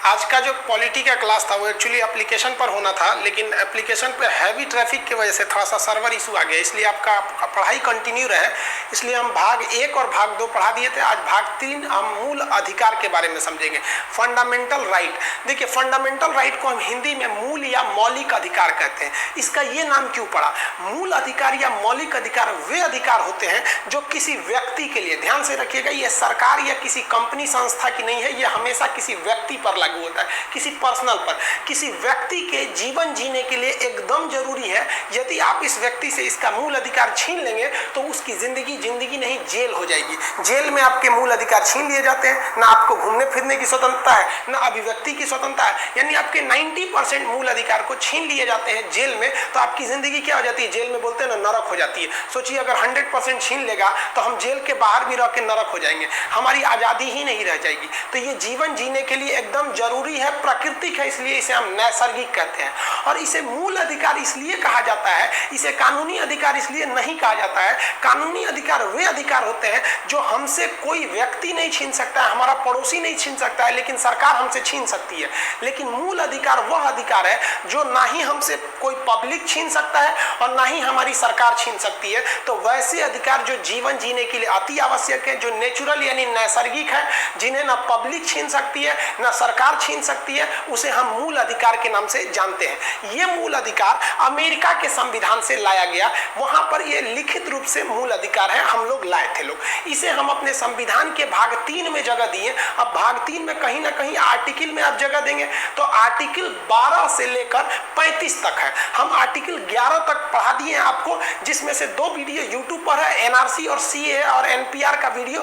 आज का जो पॉलिटी का क्लास था वो एक्चुअली एप्लीकेशन पर होना था, लेकिन एप्लीकेशन पे हैवी ट्रैफिक की वजह से थोड़ा सा सर्वर इशू आ गया, इसलिए आपका पढ़ाई कंटिन्यू रहे। इसलिए हम भाग 1 और भाग 2 पढ़ा दिए थे। आज भाग 3 हम मूल अधिकार के बारे में समझेंगे, फंडामेंटल राइट। देखिए, फंडामेंटल राइट को हम हिंदी में मूल या मौलिक अधिकार कहते हैं। इसका ये नाम क्यों पड़ा? मूल अधिकार या मौलिक अधिकार वे अधिकार होते हैं जो किसी व्यक्ति के लिए, ध्यान से रखिएगा, ये सरकार या किसी कंपनी संस्था की नहीं है, ये हमेशा किसी व्यक्ति पर लागू होता है, किसी पर्सनल पर। किसी व्यक्ति के जीवन जीने के लिए एकदम जरूरी है। यदि आप इस व्यक्ति से इसका मूल अधिकार छीन लेंगे तो उसकी जिंदगी नहीं, जेल हो जाएगी। जेल में आपके मूल अधिकार छीन लिए जाते हैं। ना आपको घूमने फिरने की स्वतंत्रता है, ना अभिव्यक्ति की स्वतंत्रता है, यानी आपके 90% मूल अधिकार को छीन लिए जाते हैं जेल में। तो आपकी जिंदगी क्या हो जाती है? जेल में बोलते हैं ना, नरक हो जाती है। सोचिए, अगर 100% छीन लेगा तो हम जेल के बाहर भी रह के नरक हो जाएंगे, हमारी आजादी ही नहीं रह जाएगी। तो ये जीवन जीने के लिए एकदम जरूरी है, प्राकृतिक है, इसलिए इसे हम नैसर्गिक कहते हैं। और इसे मूल अधिकार इसलिए कहा जाता है, इसे कानूनी अधिकार इसलिए नहीं कहा जाता है। कानूनी अधिकार वे अधिकार होते हैं जो हमसे कोई व्यक्ति नहीं छीन सकता है, हमारा पड़ोसी नहीं छीन सकता है, लेकिन सरकार हमसे छीन सकती है। लेकिन मूल अधिकार वह अधिकार है जो ना ही हमसे कोई पब्लिक छीन सकता है और ना ही हमारी सरकार छीन सकती है। तो वैसे अधिकार जो जीवन जीने के लिए अति आवश्यक है, जो नेचुरल यानी नैसर्गिक है, जिन्हें ना पब्लिक छीन सकती है ना सरकार छीन सकती है, उसे हम मूल अधिकार के नाम से जानते हैं। ये मूल अधिकार अमेरिका के संविधान से लाया गया, वहां पर ये लिखित रूप से मूल अधिकार है, हम लोग लाए थे लोग। इसे हम अपने संविधान के भाग 3 में जगह दिए। अब भाग 3 में कहीं ना कहीं आर्टिकल में आप जगह देंगे तो आर्टिकल 12 से लेकर 35 तक है। हम आर्टिकल 11 तक पढ़ा दिए हैं आपको, जिसमें से 2 वीडियो यूट्यूब पर है, एनआरसी और सीए और एनपीआर का वीडियो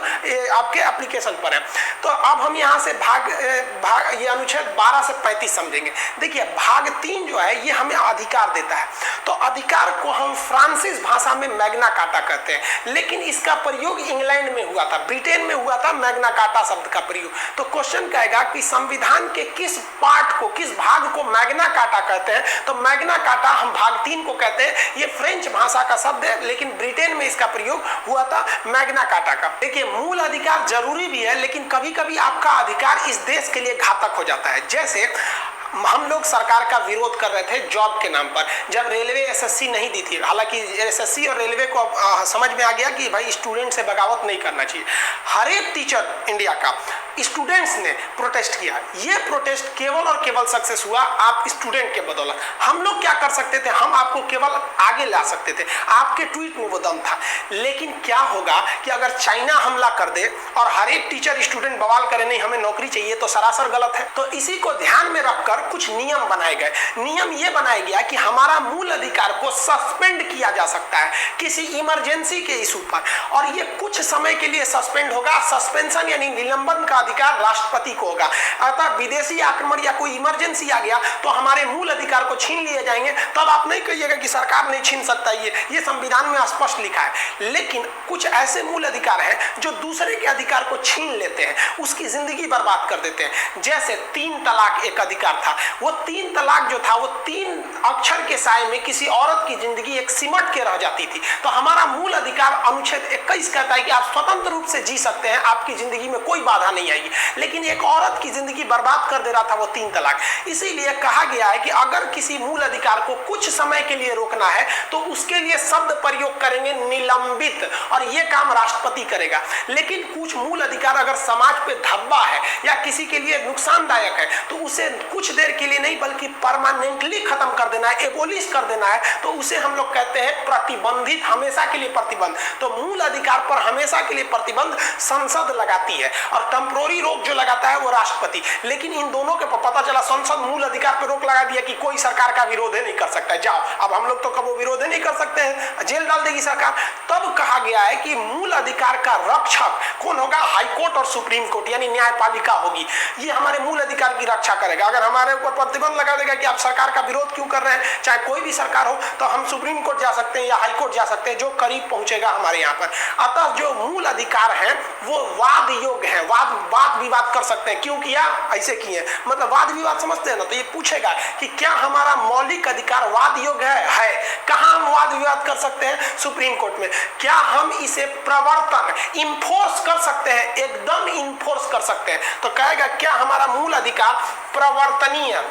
आपके एप्लीकेशन पर है। तो अब हम यहाँ से भाग ये अनुच्छेद 12 से 35 समझेंगे। देखिए, भाग 3 जो है ये हमें अधिकार देता है। तो अधिकार को हम फ्रांसीस भाषा में मैग्ना कार्टा कहते हैं, लेकिन इसका प्रयोग इंग्लैंड में हुआ था, ब्रिटेन में हुआ था मैग्ना कार्टा शब्द का प्रयोग। तो क्वेश्चन कहेगा कि संविधान के किस पार्ट को, किस भाग को मैग्ना कार्टा कहते हैं? तो मैग्ना कार्टा हम भाग 3 को कहते हैं। ये फ्रेंच भाषा का शब्द है, लेकिन ब्रिटेन में इसका प्रयोग हुआ था मैग्ना कार्टा का। देखिए, मूल अधिकार जरूरी भी है, लेकिन कभी कभी आपका अधिकार इस देश के लिए घातक हो जाता है। जैसे हम लोग सरकार का विरोध कर रहे थे जॉब के नाम पर, जब रेलवे एसएससी नहीं दी थी। हालांकि एसएससी और रेलवे को समझ में आ गया कि भाई स्टूडेंट से बगावत नहीं करना चाहिए। हर एक टीचर इंडिया का स्टूडेंट्स ने प्रोटेस्ट किया। ये प्रोटेस्ट केवल और केवल सक्सेस हुआ आप स्टूडेंट के बदौलत। हम लोग क्या कर सकते थे? हम आपको केवल आगे ला सकते थे, आपके ट्वीट में वो दम था। लेकिन क्या होगा कि अगर चाइना हमला कर दे और हर एक टीचर स्टूडेंट बवाल करे नहीं हमें नौकरी चाहिए, तो सरासर गलत है। तो इसी को ध्यान में रखकर कुछ नियम बनाए गए। नियम ये बनाया गया कि हमारा मूल अधिकार को सस्पेंड किया जा सकता है किसी इमरजेंसी के इशू पर, और ये कुछ समय के लिए सस्पेंड होगा। सस्पेंशन यानी निलंबन का अधिकार राष्ट्रपति को होगा। अतः विदेशी आक्रमण या कोई इमरजेंसी आ गया तो हमारे मूल अधिकार को छीन लिए जाएंगे। तब आप नहीं कहिएगा कि सरकार नहीं छीन सकता, ये संविधान में स्पष्ट लिखा है। लेकिन कुछ ऐसे मूल अधिकार हैं जो दूसरे के अधिकार को छीन लेते हैं, उसकी जिंदगी बर्बाद कर देते हैं। जैसे 3 तलाक एक अधिकार था। वो 3 तलाक जो था वो 3 अक्षर के साए में किसी औरत की जिंदगी एक सिमट के रह जाती थी। तो हमारा मूल अधिकार अनुच्छेद 21 कहता है कि आप स्वतंत्र रूप से जी सकते हैं, आपकी जिंदगी में कोई बाधा नहीं आएगी। लेकिन एक औरत की जिंदगी बर्बाद कर दे रहा था वो 3 तलाक। इसीलिए कहा गया है कि अगर किसी मूल अधिकार को कुछ समय के लिए रोकना है तो उसके लिए शब्द प्रयोग करेंगे निलंबित, और ये काम राष्ट्रपति करेगा। लेकिन कुछ मूल अधिकार अगर समाज पे धब्बा है या किसी के लिए नुकसानदायक है तो उसे कुछ देर के लिए नहीं बल्कि परमानेंटली खत्म कर देना है, एबोलिश कर देना है, तो उसे हम लोग कहते हैं प्रतिबंधित, हमेशा के लिए प्रतिबंध। तो मूल अधिकार पर हमेशा के लिए प्रतिबंध संसद लगाती है, और टेम्पोररी रोक जो लगाता है वो राष्ट्रपति। लेकिन इन दोनों के पता चला संसद मूल अधिकार पर रोक लगा दिया कि कोई सरकार का विरोध नहीं कर सकता, जाओ अब हम लोग तो कभी विरोध नहीं कर सकते हैं, जेल डाल देगी सरकार। तब कहा गया है कि मूल अधिकार का रक्षक कौन होगा? हाईकोर्ट और सुप्रीम कोर्ट यानी न्यायपालिका होगी। ये हमारे मूल अधिकार की रक्षा करेगा। अगर हमारे ऊपर प्रतिबंध लगा देगा कि आप सरकार का विरोध क्यों कर रहे हैं, चाहे कोई भी सरकार हो, तो हम सुप्रीम कोर्ट जा सकते हैं या हाई कोर्ट जा सकते हैं, जो करीब पहुंचेगा हमारे यहाँ पर। अतः जो मूल अधिकार है वो वाद योग्य है, वाद वाद विवाद कर सकते हैं। क्यों किया, ऐसे किए, मतलब वाद विवाद समझते हैं ना। तो ये पूछेगा कि क्या हमारा मौलिक अधिकार वाद योग्य है। कहां हम वाद विवाद कर सकते हैं, सुप्रीम कोर्ट में। क्या हम इसे प्रवर्तन इंफोर्स कर सकते हैं, एकदम इंफोर्स कर सकते हैं। तो कहेगा क्या हमारा मूल अधिकार प्रवर्तनीय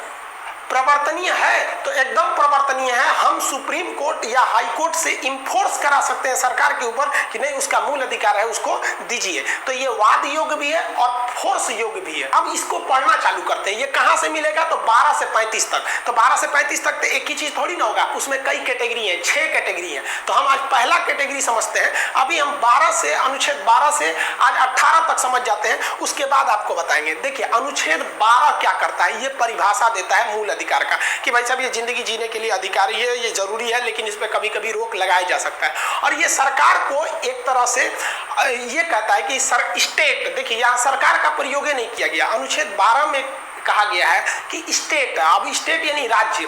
है, तो एकदम प्रवर्तनीय है। हम सुप्रीम कोर्ट या हाई कोर्ट से इंफोर्स करा सकते हैं सरकार के ऊपर कि नहीं, उसका मूल अधिकार है, उसको दीजिए। तो ये वाद योग्य भी है और फोर्स योग्य भी है। अब इसको पढ़ना चालू करते हैं। ये कहां से मिलेगा, तो 12 से 35 तक। तो 12 से 35 तक तो एक ही चीज थोड़ी ना होगा, उसमें कई कैटेगरी है, 6 कैटेगरी है। तो हम आज पहला कैटेगरी समझते हैं। अभी हम 12 से अनुच्छेद 12 से आज 18 तक समझ जाते हैं, उसके बाद आपको बताएंगे। देखिए अनुच्छेद 12 क्या करता है, ये परिभाषा देता है मूल अधिकार का कि भाई साहब ये जिंदगी जीने के लिए अधिकारी है, ये जरूरी है, लेकिन इस पे कभी कभी रोक लगाया जा सकता है। और ये सरकार को एक तरह से ये कहता है कि स्टेट, देखिए यहाँ सरकार का प्रयोग नहीं किया गया। अनुच्छेद 12 में कहा गया है कि स्टेट, अब स्टेट यानी राज्य,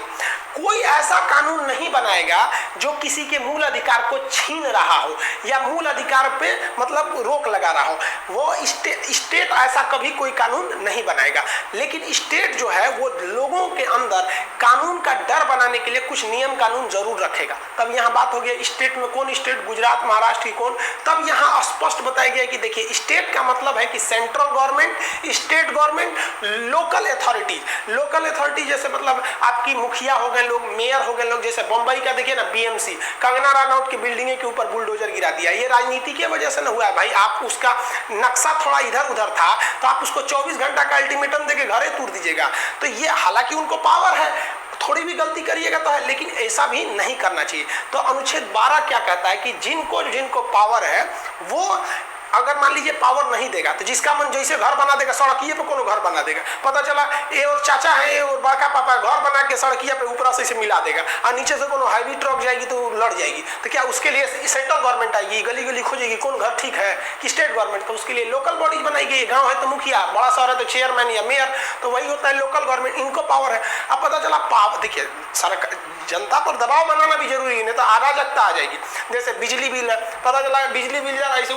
कोई ऐसा कानून नहीं बनाएगा जो किसी के मूल अधिकार को छीन रहा हो या मूल अधिकार पे मतलब रोक लगा रहा हो। वो स्टेट ऐसा कभी कोई कानून नहीं बनाएगा। लेकिन स्टेट जो है वो लोगों के अंदर कानून का डर बनाने के लिए कुछ नियम कानून जरूर रखेगा। तब यहाँ बात हो गया स्टेट में कौन स्टेट, गुजरात महाराष्ट्र की कौन। तब यहाँ स्पष्ट बताया गया कि देखिए स्टेट का मतलब है कि central government, state government, local authority जैसे मतलब आपकी मुखिया हो गए लोग, मेयर हो गए लोग। जैसे बंबई का देखिए ना बीएमसी, कंगना रनौत की बिल्डिंग के ऊपर बुलडोजर गिरा दिया। ये राजनीति की वजह से ना हुआ है भाई। आप उसका नक्शा थोड़ा इधर उधर था तो आप उसको 24 घंटा का अल्टीमेटम देके घरे तोड़ दीजिएगा। तो ये हालांकि उनको पावर है, थोड़ी भी गलती करिएगा तो है, लेकिन ऐसा भी नहीं करना चाहिए। तो अनुच्छेद 12 क्या कहता है कि जिनको पावर है वो अगर मान लीजिए पावर नहीं देगा तो जिसका मन जैसे घर बना देगा, सड़किए पे कोनो घर बना देगा। पता चला ये और चाचा है, ये और बड़का पापा घर बना के सड़किए पे ऊपर से मिला देगा और नीचे से कोनो हैवी ट्रक जाएगी तो लड़ जाएगी। तो क्या उसके लिए सेंट्रल गवर्नमेंट आएगी, गली गली खोजेगी कौन घर ठीक है कि स्टेट गवर्नमेंट। तो उसके लिए लोकल बॉडीज बनाई गई। गाँव है तो मुखिया, बड़ा शहर है तो चेयरमैन या मेयर, तो वही होता है लोकल गवर्नमेंट, इनको पावर है। अब पता चला पावर, देखिए सरकार जनता पर दबाव बनाना भी जरूरी है, नहीं तो अराजकता आ जाएगी। जैसे बिजली बिल है, पता चला बिजली बिल ऐसे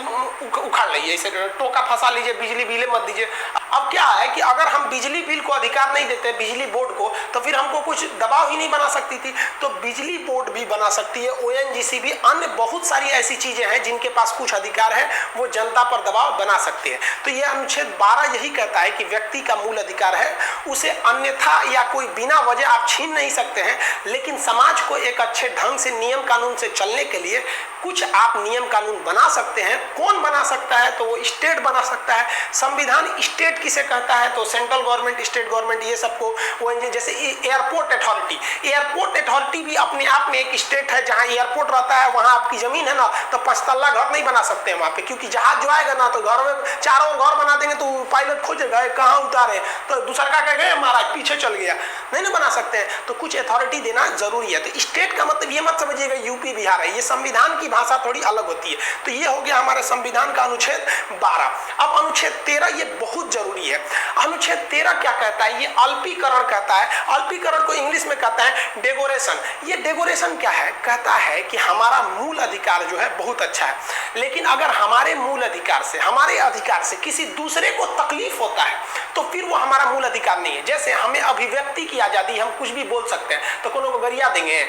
उखाड़ लीजिए, ऐसे टोका फंसा लीजिए, बिजली बिल मत दीजिए। अब क्या है कि अगर हम बिजली बिल को अधिकार नहीं देते बिजली बोर्ड को, तो फिर हमको कुछ दबाव ही नहीं बना सकती थी। तो बिजली बोर्ड भी बना सकती है, ओएनजीसी भी, अन्य बहुत सारी ऐसी चीजें हैं जिनके पास कुछ अधिकार है, वो जनता पर दबाव बना सकते हैं। तो ये अनुच्छेद 12 यही कहता है कि व्यक्ति का मूल अधिकार है, उसे अन्यथा या कोई बिना वजह आप छीन नहीं सकते हैं। लेकिन समाज को एक अच्छे ढंग से नियम कानून से चलने के लिए कुछ आप नियम कानून बना सकते हैं। कौन बना सकता है, तो वो स्टेट बना सकता है। संविधान स्टेट किसे कहता है, तो सेंट्रल गवर्नमेंट, स्टेट गवर्नमेंट, ये सबको। वो जैसे एयरपोर्ट अथॉरिटी भी अपने आप में एक स्टेट है। जहां एयरपोर्ट रहता है वहां आपकी जमीन है ना, तो 5 तल्ला घर नहीं बना सकते हैं वहां पे, क्योंकि जहाज जो आएगा ना तो घर में चारों घर बना देंगे तो पायलट खोजेगा कहाँ उतारे, तो दूसरा का कहेगा महाराज पीछे चल गया, नहीं ना बना सकते हैं। तो कुछ अथॉरिटी देना जरूरी है। तो स्टेट का मतलब ये मत समझिएगा यूपी बिहार है, ये संविधान की भाषा थोड़ी अलग होती है। तो ये हो गया हमारे संविधान का अनुच्छेद 12। अब अनुच्छेद 13 ये बहुत जरूरी है। अनुच्छेद 13 क्या कहता है, ये अल्पीकरण कहता है। अल्पीकरण को इंग्लिश में कहता है डेगोरेशन। ये डेगोरेशन क्या है, कहता है कि हमारा मूल अधिकार जो है बहुत अच्छा है, लेकिन अगर हमारे मूल अधिकार से, हमारे अधिकार से किसी दूसरे को तकलीफ होता है तो फिर वो हमारा मूल अधिकार नहीं है। जैसे हमें अभिव्यक्ति की आजादी, हम कुछ भी बोल सकते हैं, तो कोनो को गरिया देंगे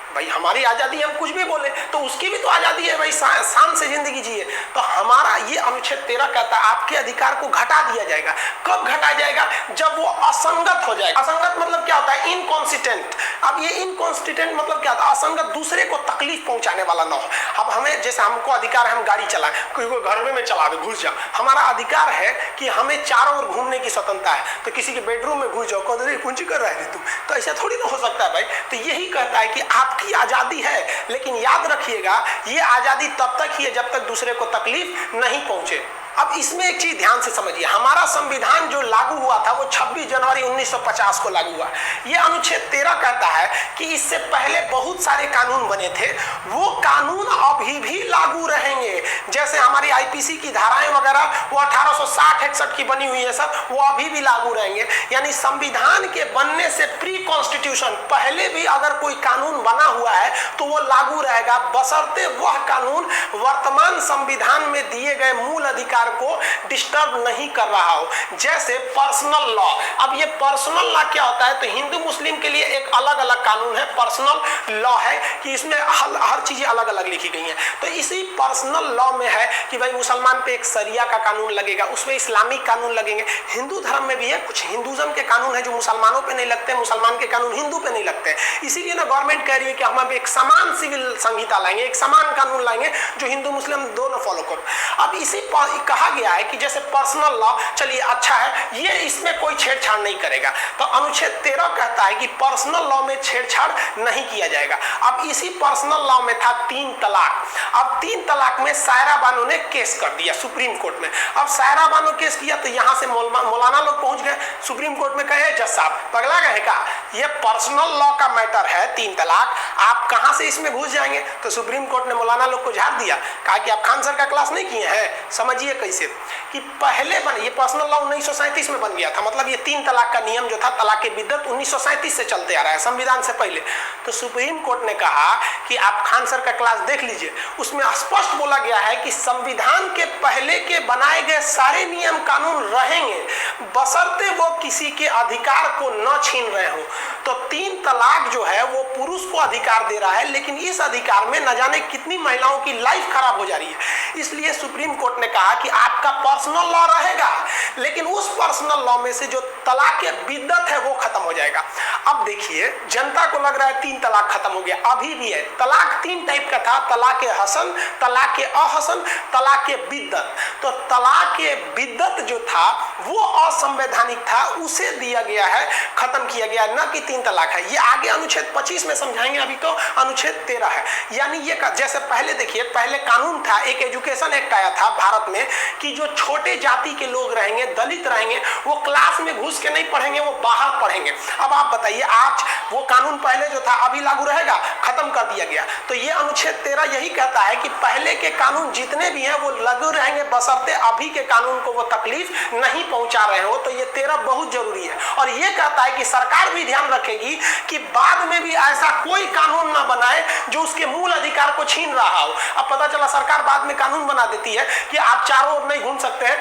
भाई, हमारी आजादी, हम कुछ भी बोले तो उसकी भी तो आजादी है भाई, शान से जिंदगी जिए। तो हमारा ये अनुच्छेद 13 कहता है आपके अधिकार को घटा दिया जाएगा। कब घटाया जाएगा, जब वो असंगत हो जाएगा। असंगत मतलब क्या होता है, इनकॉन्सिस्टेंट। अब ये इनकॉन्सिस्टेंट मतलब क्या होता है, असंगत, दूसरे को तकलीफ पहुंचाने वाला ना हो। अब हमें जैसे हमको अधिकार है हम गाड़ी चलाएं, कोई घर में चला दे, घुस जाओ, हमारा अधिकार है कि हमें चारों ओर घूमने की स्वतंत्रता है। तो किसी के बेडरूम में घुस जाओ, कदर कुंजी कर रहा है तुम, तो ऐसा थोड़ी ना हो सकता है भाई। तो यही कहता है कि आपकी आजादी है, लेकिन याद रखिएगा ये आजादी तब तक ही है जब तक दूसरे को तकलीफ नहीं पहुंचे। अब इसमें एक चीज ध्यान से समझिए, हमारा संविधान जो लागू हुआ था वो 26 जनवरी 1950 को लागू हुआ। ये अनुच्छेद 13 कहता है कि इससे पहले बहुत सारे कानून बने थे, वो कानून अभी भी लागू रहेंगे। जैसे हमारी आईपीसी की धाराएं वगैरह वो 1860-61 की बनी हुई है सब, वो अभी भी लागू रहेंगे। यानी संविधान के बनने से प्री कॉन्स्टिट्यूशन पहले भी अगर कोई कानून बना हुआ है तो वो लागू रहेगा, बशर्ते वह कानून वर्तमान संविधान में दिए गए मूल अधिकार अधिकार को डिस्टर्ब नहीं कर रहा हो। जैसे पर्सनल लॉ, अब ये पर्सनल लॉ क्या होता है, तो हिंदू मुस्लिम के लिए एक अलग अलग कानून है, पर्सनल लॉ है कि इसमें हर चीजें अलग अलग लिखी गई हैं। तो इसी पर्सनल लॉ में है कि भाई मुसलमान पे एक शरिया का कानून लगेगा, उसमें इस्लामिक कानून लगेंगे। हिंदू धर्म में भी है, कुछ हिंदुज्म के कानून है जो मुसलमानों पे नहीं लगते, मुसलमान के कानून हिंदू पे नहीं लगते। इसीलिए ना गवर्नमेंट कह रही है कि हम एक समान सिविल संहिता लाएंगे, एक समान कानून लाएंगे जो हिंदू मुस्लिम दोनों फॉलो करो। अब इसी कहा गया है कि जैसे पर्सनल लॉ, चलिए अच्छा है, ये इसमें कोई छेड़छाड़ नहीं करेगा। तो अनुच्छेद 13 कहता है कि पर्सनल लॉ में छेड़छाड़ नहीं किया जाएगा। अब इसी पर्सनल लॉ में था 3 तलाक। अब 3 तलाक में सायरा बानो ने केस कर दिया सुप्रीम कोर्ट में। अब सायरा बानो केस किया तो यहां से मौलाना लोग पहुंच गए सुप्रीम कोर्ट में, कहे जज साहब पगला गए का, ये पर्सनल लॉ का मैटर है 3 तलाक, आप कहां से इसमें घुस जाएंगे। तो सुप्रीम कोर्ट ने मौलाना लोग को झाड़ दिया, कहा कि आप खान सर का क्लास नहीं किए हैं। समझिए कैसे कि पहले ये पर्सनल लॉ 1937 में बन गया था, मतलब ये 3 तलाक का नियम जो था, तलाक की बिद्दत 1937 से चलते आ रहा है, संविधान से पहले। तो सुप्रीम कोर्ट ने कहा कि आप खान सर का क्लास देख लीजिए, उसमें स्पष्ट बोला गया है कि संविधान के पहले के बनाए गए सारे नियम कानून रहेंगे बशर्ते वो किसी के अधिकार को न छीन रहे हो। तो 3 तलाक जो है वो पुरुष को अधिकार दे रहा है, लेकिन इस अधिकार में न जाने कितनी महिलाओं की लाइफ खराब हो जा रही है। इसलिए सुप्रीम कोर्ट ने कहा कि आपका पर्सनल लॉ रहेगा, लेकिन उस पर्सनल लॉ में से जो तलाक बिद्दत है वो खत्म हो जाएगा। अब देखिए, जनता को लग रहा है 3 तलाक खत्म हो गया, अभी भी है। तलाक 3 टाइप का था, तलाक हसन, तलाक अहसन, तलाक बिद्दत। तो तलाक बिद्दत जो था वो असंवैधानिक था, उसे दिया गया है, खत्म किया गया, न कि 3 तलाक है। ये आगे अनुच्छेद 25 में समझाएंगे, अभी तो अनुच्छेद 13 है। यानी ये जैसे पहले देखिए, पहले कानून था, एक एजुकेशन एक्ट आया था भारत में कि जो छोटे जाति के लोग रहेंगे, दलित रहेंगे, वो क्लास में घुस के नहीं पढ़ेंगे, वो बाहर पढ़ेंगे। अब आप बताइए, आज वो कानून पहले जो था अभी लागू रहेगा, खत्म कर दिया गया। तो ये अनुच्छेद 13 यही कहता है कि पहले के कानून जितने भी हैं वो लागू रहेंगे बशर्ते अभी के कानून को वो तकलीफ नहीं पहुंचा रहे हो। तो ये 13 बहुत जरूरी है। और ये कहता है कि सरकार भी ध्यान रखेगी कि बाद में भी ऐसा कोई कानून ना बनाए जो उसके मूल अधिकार को छीन रहा हो। अब पता चला सरकार बाद में कानून बना देती है कि आप चारों ओर नहीं घूम सकते,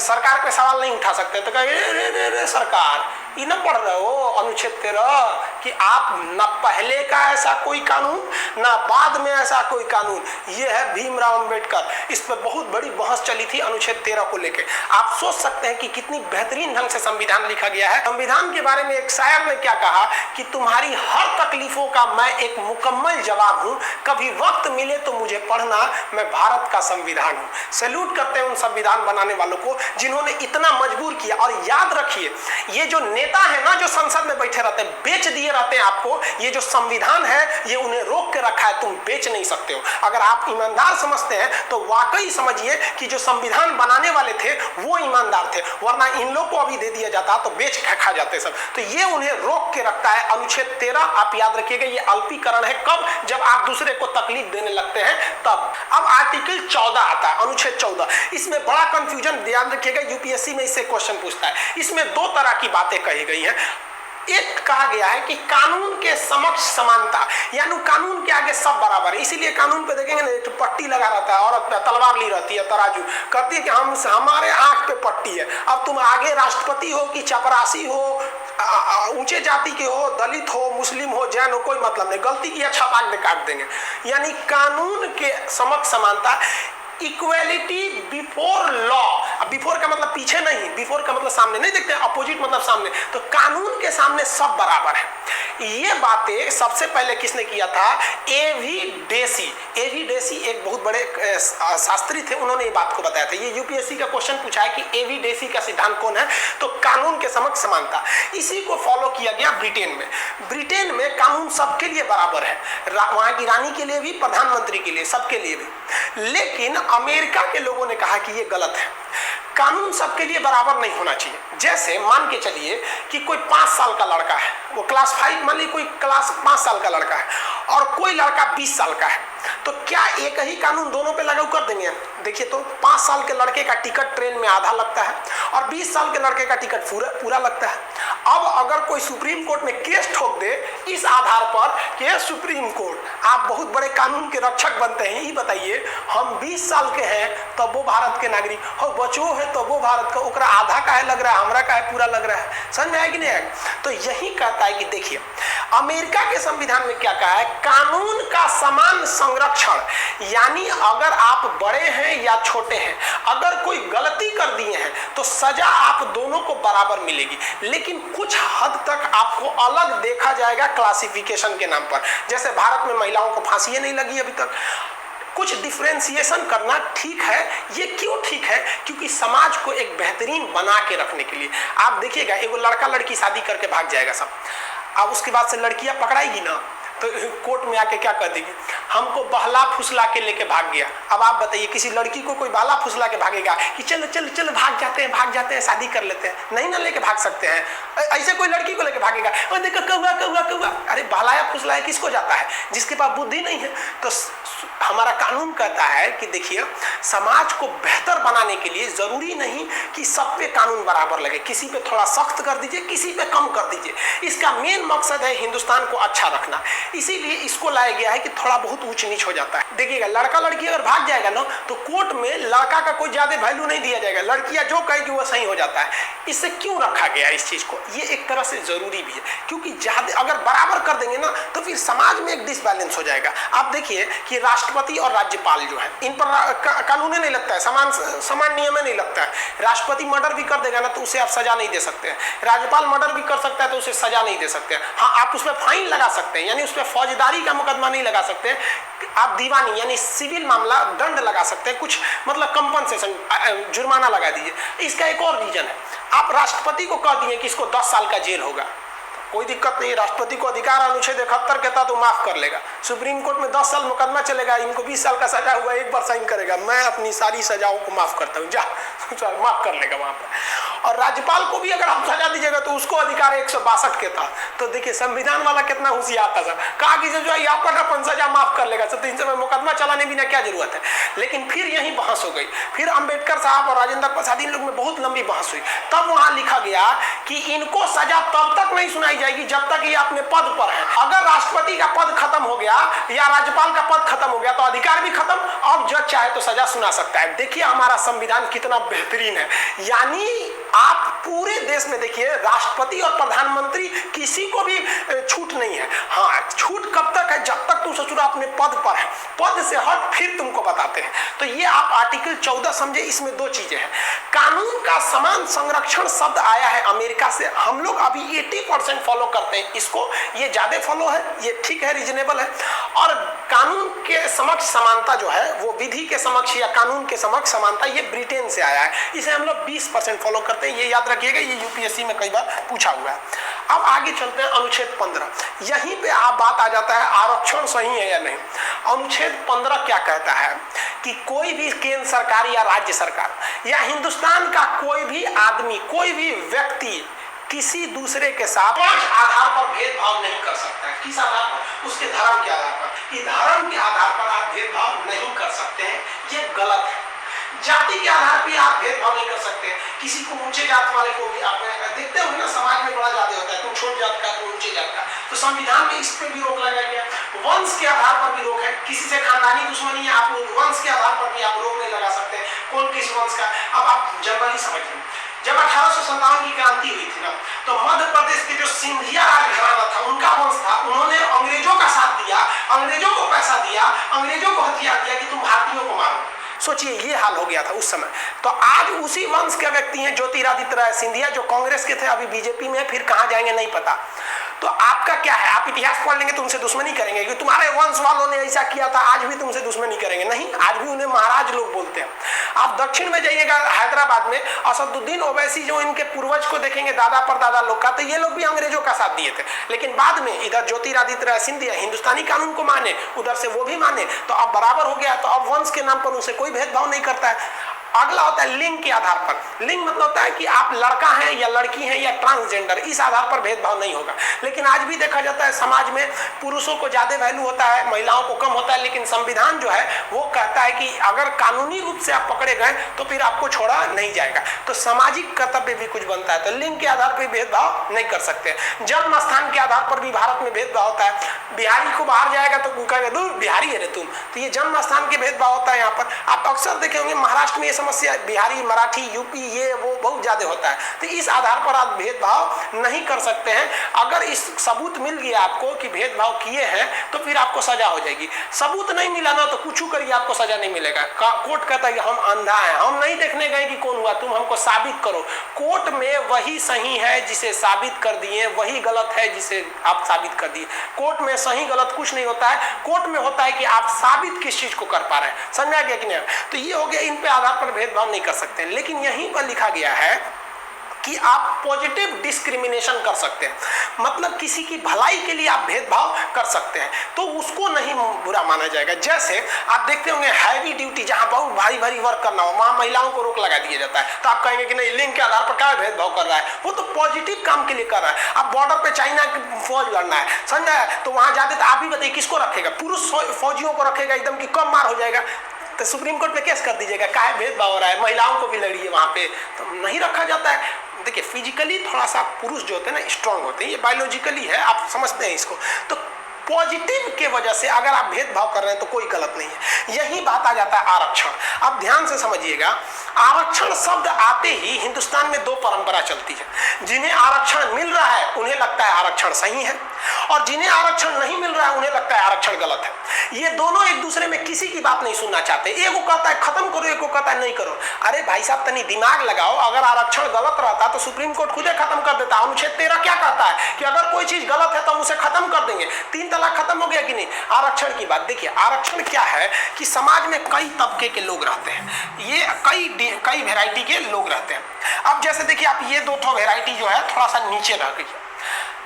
सरकार पे सवाल नहीं उठा सकते। तो कहे सरकार ये न पढ़ रहे हो अनुच्छेद 13 कि आप न पहले का ऐसा कोई कानून ना बाद में ऐसा कोई कानून। ये है भीमराव अंबेडकर, इस पर बहुत बड़ी बहस चली थी अनुच्छेद 13 को लेके। आप सोच सकते हैं कि कितनी बेहतरीन ढंग से संविधान लिखा गया है। संविधान के बारे में एक शायर ने क्या कहा कि तुम्हारी हर तकलीफों का मैं एक मुकम्मल जवाब हूं, कभी वक्त मिले तो मुझे पढ़ना, मैं भारत का संविधान हूं। सैल्यूट करते हैं उन संविधान बनाने वालों को जिन्होंने इतना मजबूर किया। और याद रखिए, ये जो नेता है ना जो संसद में बैठे रहते हैं, बेच दिए रहते हैं आपको। ये जो संविधान है ये उन्हें रोक के रखा है, तुम बेच नहीं सकते हो। अगर आप ईमानदार समझते हैं तो वाकई समझिए कि जो संविधान बनाने वाले थे वो ईमानदार थे, वरना इन लोग को अभी दे दिया जाता तो बेच खा जाते सब। तो ये उन्हें रोक के रखता है अनुच्छेद 13। आप याद रखिएगा, ये अल्पीकरण है। कब? जब आप दूसरे को तकलीफ देने लगते हैं तब। अब आर्टिकल 14 आता है, अनुच्छेद 14। इसमें बड़ा कंफ्यूजन, ध्यान रखिएगा, यूपीएससी में इससे क्वेश्चन पूछता है। इसमें 2 तरह की बातें कही गई हैं। एक कहा गया है कि कानून के समक्ष समानता, यानी कानून के आगे सब बराबर है। इसीलिए कानून पे देखेंगे ना, एक पट्टी लगा रहता है, औरत पे तलवार ली रहती है, तराजू करती है कि हमारे आंख पे पट्टी है। अब तुम आगे राष्ट्रपति हो कि चपरासी हो, ऊंचे जाति के हो, दलित हो, मुस्लिम हो, जैन हो, कोई मतलब नहीं, गलती किया छपाक में काट देंगे। यानी कानून के समक्ष समानता, इक्वेलिटी बिफोर लॉ। अब बिफोर का मतलब पीछे नहीं, बिफोर का मतलब सामने नहीं, देखते अपोजिट मतलब सामने। तो कानून के सामने सब बराबर है। ये बातें सबसे पहले किसने किया था? एवी डेसी। एवी डेसी एक बहुत बड़े शास्त्री थे, उन्होंने ये बात को बताया था। ये यूपीएससी का क्वेश्चन पूछा है कि एवी डेसी का सिद्धांत कौन है? तो कानून के समक्ष समानता। इसी को फॉलो किया गया ब्रिटेन में। ब्रिटेन में कानून सबके लिए बराबर है, वहां की रानी के लिए भी, प्रधानमंत्री के लिए, सबके लिए भी। लेकिन अमेरिका के लोगों ने कहा कि ये गलत है, कानून सबके लिए बराबर नहीं होना चाहिए। जैसे मान के चलिए कि कोई 5 साल का लड़का है, वो क्लास 5, मान लीजिए कोई क्लास 5 साल का लड़का है, और कोई लड़का 20 साल का है। तो क्या एक ही कानून दोनों पे लागू कर देंगे? देखिए, तो 5 साल के लड़के का टिकट ट्रेन में आधा लगता है और 20 साल के लड़के का टिकट पूरा लगता है। अब अगर कोई सुप्रीम कोर्ट में केस ठोक दे इस आधार पर कि सुप्रीम कोर्ट आप बहुत बड़े कानून के रक्षक बनते हैं, ये बताइए हम 20 साल के हैं तब वो भारत के नागरिक हो, बचो है तब वो भारत का, ओकरा आधा का है लग रहा है, हमरा का है पूरा लग रहा है। समझ में आया कि नहीं आया? तो यही कहता है कि देखिए अमेरिका के संविधान में क्या कहा है, कानून का समान संरक्षण, यानी अगर आप बड़े हैं या छोटे हैं, अगर कोई गलती कर दिए हैं तो सजा आप दोनों को बराबर मिलेगी, लेकिन कुछ हद तक आपको अलग देखा जाएगा क्लासिफिकेशन के नाम पर। जैसे भारत में महिलाओं को फांसी नहीं लगी अभी तक, कुछ डिफरेंशिएशन करना ठीक है। ये क्यों ठीक है? क्योंकि समाज को एक बेहतरीन बना के रखने के लिए। आप देखिएगा एगो लड़का लड़की शादी करके भाग जाएगा सब, अब उसके बाद से लड़कियां पकड़ाएगी ना तो कोर्ट में आके क्या कर देगी, हमको बहला फुसला के लेके भाग गया। अब आप बताइए किसी लड़की को कोई बहला फुसला के भागेगा कि चलो चलो चलो भाग जाते हैं शादी कर लेते हैं? नहीं ना लेके भाग सकते हैं। ऐसे कोई लड़की को लेके भागेगा, और देखो कौवा कौवा कौवा, अरे बहलाया फुसलाया किसको जाता है? जिसके पास बुद्धि नहीं है। तो हमारा कानून कहता है कि देखिए समाज को बेहतर बनाने के लिए जरूरी नहीं कि सब पे कानून बराबर लगे, किसी पे थोड़ा सख्त कर दीजिए, किसी पे कम कर दीजिए। इसका मेन मकसद है हिंदुस्तान को अच्छा रखना, इसीलिए इसको लाया गया है कि थोड़ा बहुत ऊंच नीच हो जाता है। देखिएगा लड़का लड़की अगर भाग जाएगा ना तो कोर्ट में लड़का का कोई ज्यादा वैल्यू नहीं दिया जाएगा, लड़कियां जो कहेगी वो सही हो जाता है। इससे क्यों रखा गया इस चीज को? ये एक तरह से जरूरी भी है, क्योंकि ज्यादा अगर बराबर कर देंगे ना तो फिर समाज में एक डिसबैलेंस हो जाएगा। आप देखिए कि राष्ट्रपति और राज्यपाल जो है इन पर कानून नहीं लगता है, समान नियम नहीं लगता है। राष्ट्रपति मर्डर भी कर देगा ना तो उसे आप सजा नहीं दे सकते हैं, राज्यपाल मर्डर भी कर सकता है तो उसे सजा नहीं दे सकते हैं। हाँ, आप उस पर फाइन लगा सकते हैं, यानी उस पर फौजदारी का मुकदमा नहीं लगा सकते, आप दीवानी यानी सिविल मामला दंड लगा सकते हैं, कुछ मतलब कंपनसेशन जुर्माना लगा दीजिए। इसका एक और रीजन है, आप राष्ट्रपति को कह दिए कि इसको 10 साल का जेल होगा, कोई दिक्कत नहीं, राष्ट्रपति को अधिकार अनुच्छेद 71 कहता तो माफ कर लेगा। सुप्रीम कोर्ट में 10 साल मुकदमा चलेगा, इनको 20 साल का सजा हुआ, एक बार साइन करेगा, मैं अपनी सारी सजाओं को माफ करता हूँ, जा माफ कर लेगा वहां पर। और राज्यपाल को भी अगर आप सजा दीजिएगा तो उसको अधिकार 162 के था। तो देखिए संविधान वाला कितना होशियार था सर, कहा कि जो अपन सजा माफ कर लेगा, 3 समय मुकदमा चलाने बिना क्या जरूरत है। लेकिन फिर यही बहस हो गई, फिर अंबेडकर साहब और राजेंद्र प्रसाद इन लोग में बहुत लंबी बहस हुई, तब वहां लिखा गया कि इनको सजा तब तक नहीं सुनाई जाएगी जब तक ये अपने पद पर है। अगर राष्ट्रपति का पद खत्म हो गया या राज्यपाल का पद खत्म हो गया तो अधिकार भी खत्म, अब जज चाहे तो सजा सुना सकता है। देखिए हमारा संविधान कितना बेहतरीन है, यानी आप पूरे देश में देखिए राष्ट्रपति और प्रधानमंत्री किसी को भी छूट नहीं है। हाँ, छूट कब तक है? जब तक तुम ससुरा अपने पद पर है, पद से हट फिर तुमको बताते हैं। तो ये आप आर्टिकल 14 समझे, इसमें 2 चीजें हैं। कानून का समान संरक्षण शब्द आया है अमेरिका से, हम लोग अभी 80% फॉलो करते हैं इसको, ये ज्यादा फॉलो है, ये ठीक है, रीजनेबल है। और कानून के समक्ष समानता जो है वो विधि के समक्ष या कानून के समक्ष समानता, ये ब्रिटेन से आया है, इसे हम लोग 20% फॉलो करते हैं, ये याद रखिएगा, ये यूपीएससी में कई बार पूछा हुआ है। अब आगे चलते हैं अनुच्छेद 15, यहीं पे आप बात आ जाता है आरक्षण सही है या नहीं। अनुच्छेद 15 क्या कहता है कि कोई भी केंद्र सरकार या राज्य सरकार या हिंदुस्तान का कोई भी आदमी, कोई भी व्यक्ति किसी दूसरे के साथ आधार पर भेदभाव नहीं कर सकता है। किस आधार पर? उसके धर्म के आधार पर। कि धर्म के आधार पर आप भेदभाव नहीं कर सकते हैं, ये गलत है। जाति के आधार पर आप भेदभाव नहीं कर सकते हैं, किसी को ऊंचे जात वाले को भी आप देखते हो ना, समाज में बड़ा ज्यादा होता है, तुम छोट जात का तुम ऊंचे जात का, तो संविधान में इस पर भी रोक लगाया गया। वंश के आधार पर भी रोक है, किसी से खानदानी दुश्मनी है, आप वंश के आधार पर भी आप रोक नहीं लगा सकते कौन किस वंश का। अब आप जनरली समझिए, जब 1857 की क्रांति हुई थी ना, तो मध्य प्रदेश के जो सिंधिया राजघराना था, उनका वंश था, उन्होंने अंग्रेजों का साथ दिया, अंग्रेजों को पैसा दिया, अंग्रेजों को हथियार दिया कि तुम भारतीयों को मारो। सोचिए ये हाल हो गया था उस समय। तो आज उसी वंश के व्यक्ति हैं ज्योतिरादित्य राय सिंधिया, जो कांग्रेस के थे, अभी बीजेपी में, फिर कहां जाएंगे नहीं पता। तो आपका क्या है, आप इतिहास पढ़ लेंगे तो उनसे दुश्मनी करेंगे कि तुम्हारे वंश वालों ने ऐसा किया था, आज भी तुमसे दुश्मनी करेंगे? नहीं, आज भी उन्हें महाराज लोग बोलते हैं। आप दक्षिण में जाइएगा हैदराबाद में, असदुद्दीन ओवैसी जो इनके पूर्वज को देखेंगे, दादा पर दादा लोग का, तो ये लोग भी अंग्रेजों का साथ दिए थे। लेकिन बाद में इधर ज्योतिरादित्य राय सिंधिया हिंदुस्तानी कानून को माने, उधर से वो भी माने, तो अब बराबर हो गया। तो अब वंश के नाम पर उनसे कोई भेदभाव नहीं करता है। अगला होता है लिंग के आधार पर। लिंग मतलब होता है कि आप लड़का हैं या लड़की हैं या ट्रांसजेंडर, इस आधार पर भेदभाव नहीं होगा। लेकिन आज भी देखा जाता है समाज में पुरुषों को ज्यादा वैल्यू होता है, महिलाओं को कम होता है। लेकिन संविधान जो है वो कहता है कि अगर कानूनी रूप से आप पकड़े गए तो फिर आपको छोड़ा नहीं जाएगा। तो सामाजिक कर्तव्य भी कुछ बनता है। तो लिंग के आधार पर भेदभाव नहीं कर सकते। जन्म स्थान के आधार पर भी भारत में भेदभाव होता है। बिहारी को बाहर जाएगा तो कहेगा दूर बिहारी है रे तुम, तो ये जन्म स्थान के भेदभाव होता है। यहाँ पर आप अक्सर देखे होंगे महाराष्ट्र में ये समस्या, बिहारी, मराठी, यूपी, ये वो बहुत ज्यादा होता है। तो इस आधार पर आप भेदभाव नहीं कर सकते हैं। अगर इस सबूत मिल गया आपको कि भेदभाव किए हैं तो फिर आपको सजा हो जाएगी। सबूत नहीं मिला ना तो कुछ करिए, आपको सजा नहीं मिलेगा। कोर्ट कहता है कि हम अंधा है, हम नहीं देखने गए कि कौन हुआ, तुम हमको साबित करो। कोर्ट में वही सही है जिसे साबित कर दिए, वही गलत है जिसे आप साबित कर दिए। कोर्ट में सही गलत कुछ नहीं होता है। कोर्ट में होता है कि आप साबित किस चीज को कर पा रहे हैं। समझा गया कि नहीं? तो ये हो गया, इन पे आधार पर भेदभाव नहीं कर सकते। लेकिन यहीं पर लिखा गया है कि आप पॉजिटिव डिस्क्रिमिनेशन कर सकते हैं, मतलब किसी की भलाई के लिए आप भेदभाव कर सकते हैं, तो उसको नहीं बुरा माना जाएगा। जैसे आप देखते होंगे हैवी ड्यूटी, जहां बहुत भारी भारी वर्क करना हो, वहां महिलाओं को रोक लगा दिया जाता है। तो आप कहेंगे कि नहीं, लिंग के आधार पर क्या भेदभाव कर रहा है, वो तो पॉजिटिव काम के लिए कर रहा है। आप बॉर्डर पे चाइना की फौज लड़ना है, समझा है, तो वहां जाते तो आप भी बताइए किसको रखेगा? पुरुष फौजियों को रखेगा एकदम कि कम मार हो जाएगा, तो सुप्रीम कोर्ट में केस कर दीजिएगा, काहे भेदभाव हो रहा है, महिलाओं को भी लड़िए वहां पे, तो नहीं रखा जाता है। देखिए फिजिकली थोड़ा सा पुरुष जो होते हैं ना स्ट्रांग होते हैं, ये बायोलॉजिकली है, आप समझते हैं इसको। तो पॉजिटिव के वजह से अगर आप भेदभाव कर रहे हैं तो कोई गलत नहीं है। यही बात आ जाता है आरक्षण। अब ध्यान से समझिएगा, आरक्षण शब्द आते ही हिंदुस्तान में दो परंपरा चलती है। जिन्हें आरक्षण मिल रहा है उन्हें लगता है आरक्षण सही है, और जिन्हें आरक्षण नहीं मिल रहा है उन्हें लगता है आरक्षण गलत है। ये दोनों एक दूसरे में किसी की बात नहीं सुनना चाहते। एक को कहता है खत्म करो, एक को कहता है नहीं करो। अरे भाई साहब तनी दिमाग लगाओ, अगर आरक्षण गलत रहता तो सुप्रीम कोर्ट खुद खत्म कर देता। अनुच्छेद 13 क्या कहता है कि अगर कोई चीज गलत है तो हम उसे खत्म कर देंगे। 3 तलाक खत्म हो गया कि नहीं? आरक्षण की बात देखिए, आरक्षण क्या है कि समाज में कई तबके के लोग रहते हैं, ये कई वैरायटी के लोग रहते हैं। अब जैसे देखिए आप ये दो वैरायटी जो है थोड़ा सा नीचे रह गई,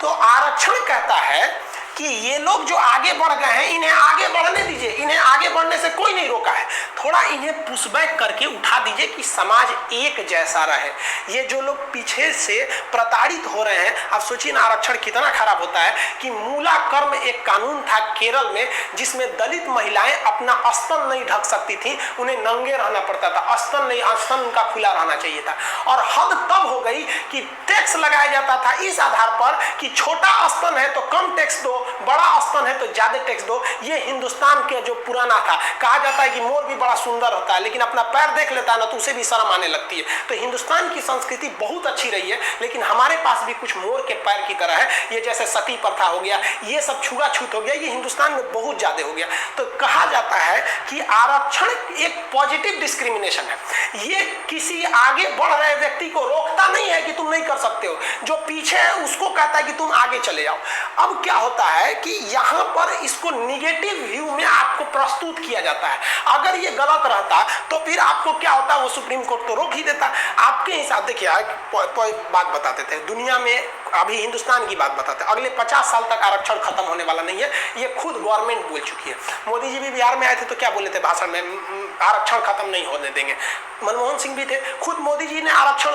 तो आरक्षण कहता है कि ये लोग जो आगे बढ़ गए हैं इन्हें आगे बढ़ने दीजिए, इन्हें आगे बढ़ने से कोई नहीं रोका है, थोड़ा इन्हें पुशबैक करके उठा दीजिए कि समाज एक जैसा रहे। ये जो लोग पीछे से प्रताड़ित हो रहे हैं, आप सोचिए ना आरक्षण कितना खराब होता है कि मूला कर्म एक कानून था केरल में, जिसमें दलित महिलाएं अपना स्तन नहीं ढक सकती थी, उन्हें नंगे रहना पड़ता था, स्तन नहीं, स्तन उनका खुला रहना चाहिए था। और हद तब हो गई कि टैक्स लगाया जाता था इस आधार पर कि छोटा स्तन है तो कम टैक्स दो, बड़ा स्तन है तो ज्यादा टैक्स दो। ये हिंदुस्तान के जो पुराना था, कहा जाता है कि मोर भी बड़ा सुंदर होता है लेकिन अपना पैर देख लेता है ना तो उसे भी शर्म आने लगती है। तो हिंदुस्तान की संस्कृति बहुत अच्छी रही है, लेकिन हमारे पास भी कुछ मोर के पैर की तरह है। ये जैसे सती प्रथा हो गया, ये सब छुआछूत हो गया, ये हिंदुस्तान में बहुत ज्यादा हो गया। तो कहा जाता है कि आरक्षण एक पॉजिटिव डिस्क्रिमिनेशन है। ये किसी आगे बढ़ रहे व्यक्ति को रोकता नहीं है कि तुम नहीं कर सकते हो, जो पीछे है उसको कहता है कि तुम आगे चले जाओ। अब क्या होता है कि यहां पर इसको निगेटिव व्यू में आपको प्रस्तुत किया जाता है। अगर ये गलत रहता तो फिर आपको क्या होता, वो सुप्रीम कोर्ट तो रोक ही देता। आपके हिसाब देखिए बात बताते थे, दुनिया में अभी हिंदुस्तान की बात बताते हैं, अगले 50 साल तक आरक्षण खत्म होने वाला नहीं है, ये खुद गवर्नमेंट बोल चुकी है। मोदी जी भी बिहार में आए थे तो क्या बोले थे भाषण में, आरक्षण खत्म नहीं होने देंगे। मनमोहन सिंह भी थे, खुद मोदी जी ने आरक्षण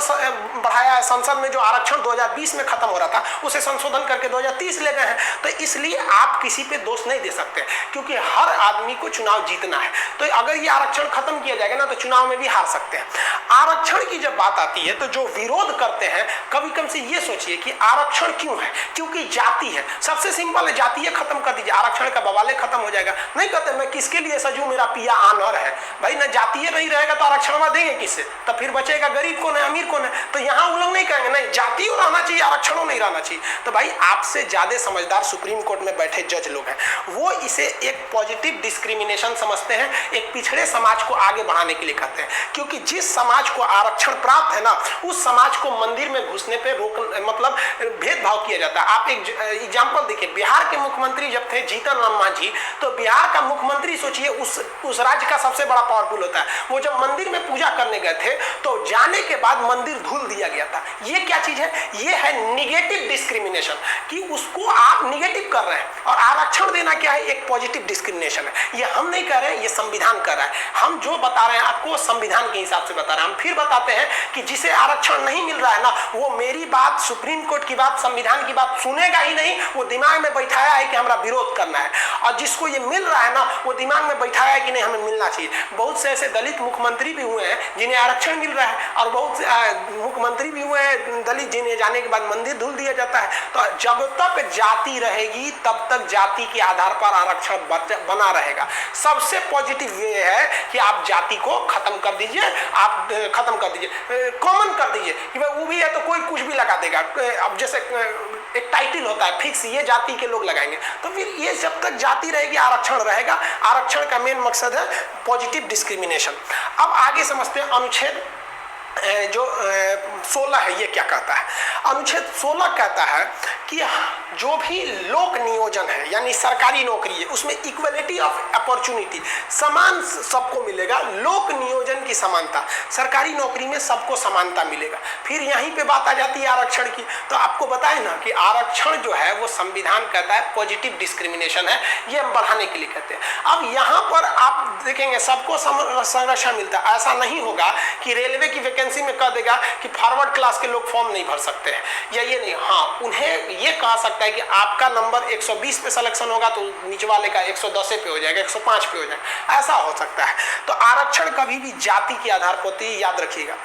बढ़ाया है। संसद में जो आरक्षण 2020 में खत्म हो रहा था उसे संशोधन करके 2030 ले गए हैं। तो इसलिए आप किसी पे दोष नहीं दे सकते, क्योंकि हर आदमी को चुनाव जीतना है। तो अगर ये आरक्षण खत्म किया जाएगा ना तो चुनाव में भी हार सकते हैं। आरक्षण की जब बात आती है तो जो विरोध करते हैं, कभी कभी से ये सोचिए कि आरक्षण क्यों है, क्योंकि जाति है। सबसे सिंपल है, जाति खत्म कर दीजिए, आरक्षण का बवाले खत्म हो जाएगा। नहीं कहते मैं किसके लिए सजू, मेरा पिया आनर है। भाई ना जातीय नहीं रहेगा तो आरक्षण देंगे किससे? तो फिर बचेगा गरीब कौन है, अमीर कौन है? तो यहाँ वो लोग नहीं कहेंगे नहीं जाति रहना चाहिए, आरक्षण नहीं रहना चाहिए। तो भाई आपसे ज्यादा समझदार सुप्रीम कोर्ट में बैठे जज लोग हैं, वो इसे एक पॉजिटिव डिस्क्रिमिनेशन समझते हैं, एक पिछड़े समाज को आगे बढ़ाने के लिए कहते हैं। क्योंकि जिस समाज को आरक्षण प्राप्त है ना, उस समाज को मंदिर में घुसने पे रोक, मतलब भेदभाव किया जाता है। आप एक एग्जाम्पल देखिए, बिहार के मुख्यमंत्री जब थे जीतन राम मांझी, तो बिहार का मुख्यमंत्री सोचिए उस राज्य का सबसे बड़ा पावरफुल होता है, वो जब मंदिर में पूजा करने गए थे तो जाने के बाद मंदिर धुल दिया गया था। ये ये क्या चीज है? ये है निगेटिव डिस्क्रिमिनेशन, कि उसको आप निगेटिव कर रहे हैं। और आरक्षण देना क्या है? एक पॉजिटिव डिस्क्रिमिनेशन है। ये हम नहीं कर रहे हैं, ये संविधान कर रहा है। हम जो बता रहे हैं आपको संविधान के हिसाब से बता रहे हैं। हम फिर बताते हैं कि जिसे आरक्षण नहीं मिल रहा है ना, वो मेरी बात, सुप्रीम कोर्ट की बात, संविधान की बात सुनेगा ही नहीं। वो दिमाग में बैठाया है कि हमारा विरोध करना है। और जिसको ये मिल रहा है ना, वो दिमाग में बैठाया है कि नहीं, हमें मिलना चाहिए। बहुत से ऐसे दलित मुख्यमंत्री भी हुए हैं जिन्हें आरक्षण मिल रहा है, और बहुत से मुख्यमंत्री भी हुए हैं दलित जिन्हें जाने के बाद मंदिर धुल दिया जाता है। तो जब तक जाति रहेगी तब तक जाति के आधार पर आरक्षण बना रहेगा। सबसे पॉजिटिव वे है कि आप जाति को खत्म कर दीजिए, आप खत्म कर दीजिए, कॉमन कर दीजिए कि भाई वो भी है तो कोई कुछ भी लगा देगा। अब जैसे एक टाइटल होता है फिक्स, ये जाति के लोग लगाएंगे, तो फिर ये जब तक जाति रहेगी आरक्षण रहेगा। आरक्षण का मेन मकसद है पॉजिटिव डिस्क्रिमिनेशन। अब आगे समझते हैं अनुच्छेद जो 16 है ये क्या कहता है। अनुच्छेद 16 कहता है कि जो भी लोक नियोजन है यानी सरकारी नौकरी है, उसमें इक्वलिटी ऑफ अपॉर्चुनिटी, समान सबको मिलेगा। लोक नियोजन की समानता, सरकारी नौकरी में सबको समानता मिलेगा। फिर यहीं पे बात आ जाती है आरक्षण की। तो आपको बताए ना कि आरक्षण जो है वो संविधान कहता है पॉजिटिव डिस्क्रिमिनेशन है, ये हम बढ़ाने के लिए कहते हैं। अब यहाँ पर आप देखेंगे सबको संरक्षण मिलता है। ऐसा नहीं होगा कि रेलवे की वैकेंसी में कह देगा कि फॉरवर्ड क्लास के लोग फॉर्म नहीं भर सकते हैं, या ये नहीं। हाँ, उन्हें ये कह सकता है कि आपका नंबर 120 पे सिलेक्शन होगा तो नीचे वाले का 110 पे हो जाएगा, 105 पे हो जाएगा, ऐसा हो सकता है। तो आरक्षण कभी भी जाति के आधार पर होती है, याद रखिएगा।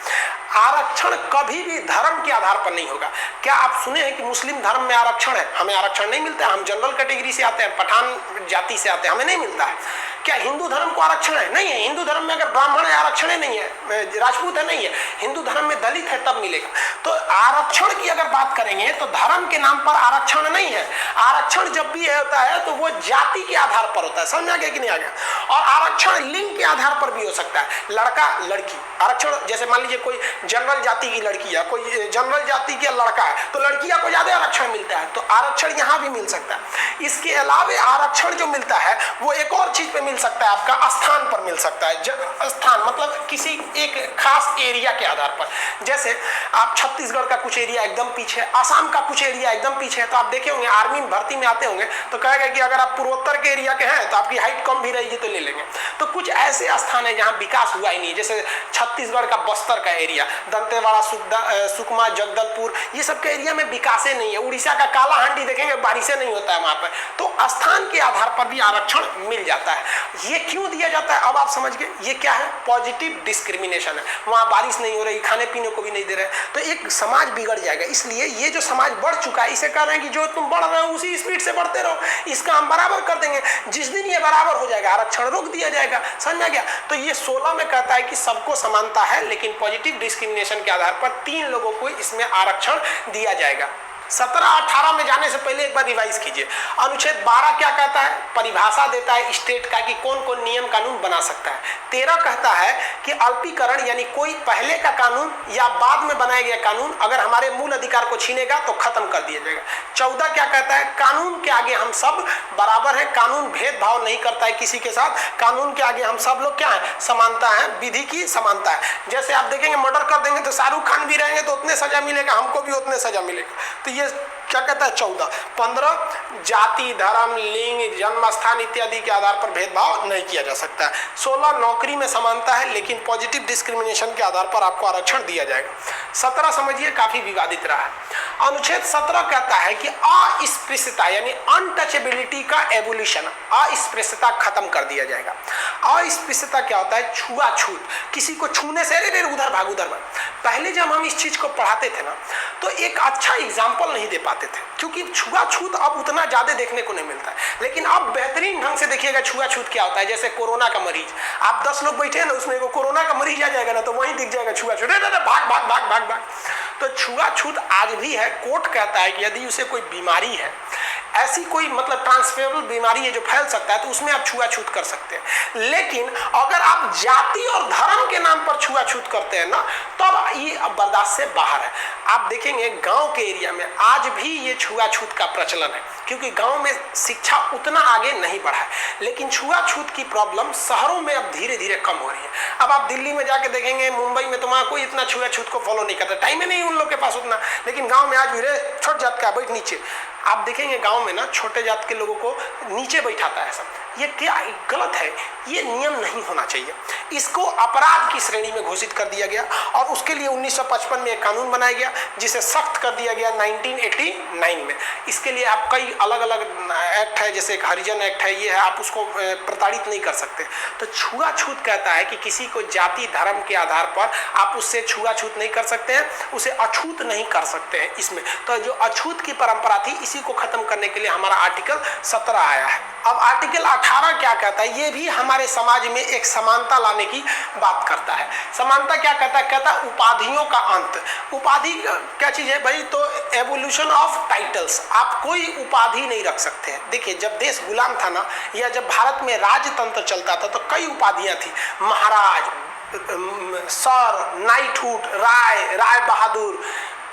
आरक्षण कभी भी धर्म के आधार पर नहीं होगा। क्या आप सुने हैं कि मुस्लिम धर्म में आरक्षण है? हमें आरक्षण नहीं मिलता है, हम जनरल कैटेगरी से आते हैं, पठान जाति से आते हैं, हमें नहीं मिलता है। क्या हिंदू धर्म को आरक्षण है? नहीं है। हिंदू धर्म में अगर ब्राह्मण है आरक्षण नहीं है, राजपूत है नहीं है। हिंदू धर्म में दलित है तब मिलेगा। तो आरक्षण की अगर बात करेंगे तो धर्म के नाम पर आरक्षण नहीं है। आरक्षण जब भी होता है तो वो जाति के आधार पर होता है। समझ आ गया कि नहीं आ गया? और आरक्षण लिंग के आधार पर भी हो सकता है, लड़का लड़की आरक्षण। जैसे मान लीजिए कोई जनरल जाति की लड़की है, कोई जनरल जाति का लड़का है, तो लड़कियां को ज्यादा आरक्षण मिलता है, तो आरक्षण यहाँ भी मिल सकता है। इसके अलावा आरक्षण जो मिलता है वो एक और चीज पे मिल सकता है, आपका स्थान पर मिल सकता है। स्थान मतलब किसी एक खास एरिया के आधार पर। जैसे आप छत्तीसगढ़ का कुछ एरिया एकदम पीछे, असम का कुछ एरिया एकदम पीछे है, तो आप देखे होंगे आर्मी भर्ती में आते होंगे तो कहेगा कि अगर आप पूर्वोत्तर के एरिया के हैं तो आपकी हाइट कम भी रहेगी तो ले लेंगे। तो कुछ ऐसे स्थान है जहां विकास हुआ ही नहीं, जैसे छत्तीसगढ़ का बस्तर का एरिया, दंतेवाड़ा, सुकमा, जगदलपुर, ये सब के एरिया में विकास नहीं है। उड़ीसा का कालाहांडी देखेंगे बारिशें नहीं होता है वहां पर। तो स्थान के आधार पर भी आरक्षण मिल जाता है। ये क्यों दिया जाता है अब आप समझ गए। ये क्या है? पॉजिटिव डिस्क्रिमिनेशन है। वहां बारिश नहीं हो रही, खाने पीने को भी नहीं दे रहे, तो एक समाज बिगड़ जाएगा। इसलिए ये जो समाज बढ़ चुका है इसे कह रहे हैं कि जो तुम बढ़ रहे हो उसी स्पीड से बढ़ते रहो, इसका हम बराबर कर देंगे। जिस दिन ये बराबर हो जाएगा आरक्षण रोक दिया जाएगा। समझ में आ गया? तो ये 16 में कहता है कि सबको समानता है, लेकिन पॉजिटिव डिस्क्रिमिनेशन के आधार पर 3 लोगों को इसमें आरक्षण दिया जाएगा। 17-18 में जाने से पहले एक बार रिवाइज कीजिए। अनुच्छेद 12 क्या कहता है? परिभाषा देता है स्टेट का कि कौन कौन नियम कानून बना सकता है। 13 कहता है कि अल्पीकरण यानी कोई पहले का कानून या बाद में बनाया गया कानून अगर हमारे मूल अधिकार को छीनेगा तो खत्म कर दिया जाएगा। 14 क्या कहता है? कानून के आगे हम सब बराबर हैं, कानून भेदभाव नहीं करता है किसी के साथ, कानून के आगे हम सब लोग क्या है? समानता है, विधि की समानता है। जैसे आप देखेंगे मर्डर कर देंगे तो शाहरुख खान भी रहेंगे तो उतने सजा मिलेगा, हमको भी उतने सजा मिलेगा। तो ये क्या कहता है? 14। 15 जाति, धर्म, लिंग, जन्म स्थान इत्यादि के आधार पर भेदभाव नहीं किया जा सकता है। 16 नौकरी में समानता है, लेकिन पॉजिटिव डिस्क्रिमिनेशन के आधार पर आपको आरक्षण दिया जाएगा। 17 समझिए काफी विवादित रहा है। अनुच्छेद 17 कहता है कि अस्पृश्यता यानी अनटचेबिलिटी का एबोलिशन, अस्पृश्यता खत्म कर दिया जाएगा। अस्पृश्यता क्या होता है? छुआछूत, किसी को छूने से अरे उधर भाग उधर भाग। पहले जब हम इस चीज को पढ़ाते थे ना तो एक अच्छा एग्जाम्पल नहीं दे पाते थे, क्योंकि छुआछूत अब उतना ज्यादा देखने को नहीं मिलता है। लेकिन अब बेहतरीन ढंग से देखिएगा छुआछूत क्या होता है। जैसे कोरोना का मरीज, आप 10 लोग बैठे हैं ना, उसमें कोरोना का मरीज आ जाएगा ना तो वहीं दिख जाएगा छुआछूत, भाग भाग भाग भाग भाग। तो छुआछूत आज भी है। कोर्ट कहता है कि यदि उसे कोई बीमारी है ऐसी कोई मतलब ट्रांसफरेबल बीमारी है जो फैल सकता है, तो उसमें आप छुआछूत कर सकते हैं। लेकिन अगर आप जाति और धर्म के नाम पर छुआछूत करते हैं ना, तब ये बर्दाश्त से बाहर है। आप देखेंगे गांव के एरिया में आज भी ये छुआछूत का प्रचलन है, क्योंकि गांव में शिक्षा उतना आगे नहीं बढ़ा है। लेकिन छुआछूत की प्रॉब्लम शहरों में अब धीरे धीरे कम हो रही है। अब आप दिल्ली में जाके देखेंगे, मुंबई में, तो वहां कोई इतना छुआछूत को फॉलो नहीं करता, टाइम ही नहीं उन लोग के पास उतना। लेकिन गांव में आज भी रे छोट जात का बैठ नीचे, आप देखेंगे गांव में ना छोटे जात के लोगों को नीचे बैठाता है सब। ये क्या गलत है, ये नियम नहीं होना चाहिए। इसको अपराध की श्रेणी में घोषित कर दिया गया और उसके लिए 1955 में एक कानून बनाया गया जिसे सख्त कर दिया गया 1989 में। इसके लिए आप कई अलग अलग एक्ट है, जैसे एक हरिजन एक्ट है, ये है, आप उसको प्रताड़ित नहीं कर सकते। तो छुआछूत कहता है कि किसी को जाति धर्म के आधार पर आप उससे छुआछूत नहीं कर सकते हैं, उसे अछूत नहीं कर सकते हैं। इसमें तो जो अछूत की परंपरा थी, इसी को खत्म करने के लिए हमारा आर्टिकल 17 आया है। अब आर्टिकल 18 क्या कहता है, ये भी हमारे समाज में एक समानता लाने की बात करता है। समानता क्या कहता है, कहता है उपाधियों का अंत। उपाधि क्या चीज है भाई, तो एवोल्यूशन ऑफ टाइटल्स। आप कोई उपाधि नहीं रख सकते हैं। देखिए जब देश गुलाम था ना, या जब भारत में राजतंत्र चलता था, तो कई उपाधियां थी, महाराज, सर, नाइटहुड, राय बहादुर,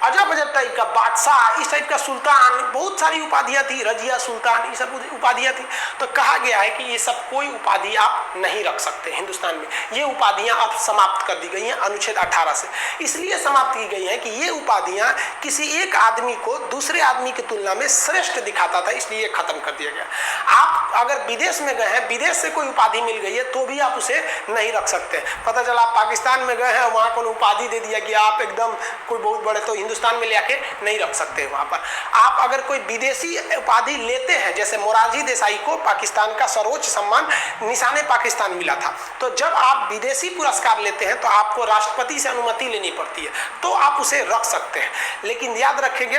अजब अजब टाइप का, बादशाह, इस टाइप का, सुल्तान, बहुत सारी उपाधियां थी, रजिया सुल्तान, ये सब उपाधियां थी। तो कहा गया है कि ये सब कोई उपाधि आप नहीं रख सकते हिंदुस्तान में। ये उपाधियां अब समाप्त कर दी गई हैं अनुच्छेद 18 से। इसलिए समाप्त की गई है कि ये उपाधियां किसी एक आदमी को दूसरे आदमी की तुलना में श्रेष्ठ दिखाता था, इसलिए खत्म कर दिया गया। आप अगर विदेश में गए हैं, विदेश से कोई उपाधि मिल गई है, तो भी आप उसे नहीं रख सकते। पता चला आप पाकिस्तान में गए हैं, वहां को उपाधि दे दिया कि आप एकदम कोई बहुत बड़े, तो हिंदुस्तान में लेके नहीं रख सकते। वहां पर आप अगर कोई विदेशी उपाधि लेते हैं, जैसे मोरारजी देसाई को पाकिस्तान का सर्वोच्च सम्मान निशाने पाकिस्तान मिला था, तो जब आप विदेशी पुरस्कार लेते हैं तो आपको राष्ट्रपति से अनुमति लेनी पड़ती है, तो आप उसे रख सकते हैं। लेकिन याद रखेंगे,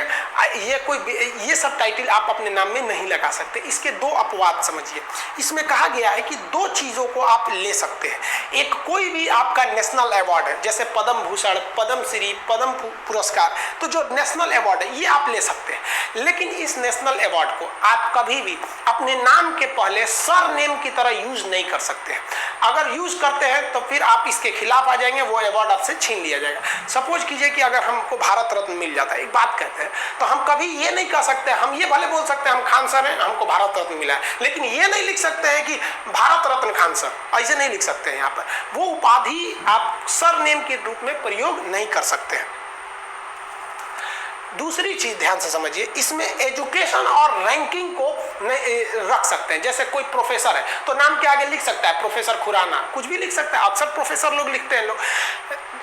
ये सब टाइटल आप अपने नाम में नहीं लगा सकते। इसके दो अपवाद समझिए। इसमें कहा गया है कि दो चीजों को आप ले सकते हैं। एक, कोई भी आपका नेशनल अवार्ड है, जैसे पद्म भूषण, पद्म श्री, पद्म पुरस्कार, तो जो नेशनल अवार्ड है ये आप ले सकते हैं। लेकिन इस नेशनल अवार्ड को आप कभी भी अपने नाम के पहले सर नेम की तरह यूज नहीं कर सकते हैं। अगर यूज करते हैं तो फिर आप इसके खिलाफ आ जाएंगे, वो अवार्ड आपसे छीन लिया जाएगा। सपोज कीजिए कि अगर हमको भारत रत्न मिल जाता है, एक बात कहते हैं, तो हम कभी ये नहीं कह सकते, हम ये भले बोल सकते हैं हम खान सर हैं, हमको भारत रत्न मिला है, लेकिन ये नहीं लिख सकते हैं कि भारत रत्न खान सर, ऐसे नहीं लिख सकते हैं। यहाँ पर वो उपाधि आप सर नेम के रूप में प्रयोग नहीं कर सकते हैं। दूसरी चीज ध्यान से समझिए, इसमें एजुकेशन और रैंकिंग को रख सकते हैं। जैसे कोई प्रोफेसर है तो नाम के आगे लिख सकता है प्रोफेसर खुराना, कुछ भी लिख सकता है, अक्सर प्रोफेसर लोग लिखते हैं। लोग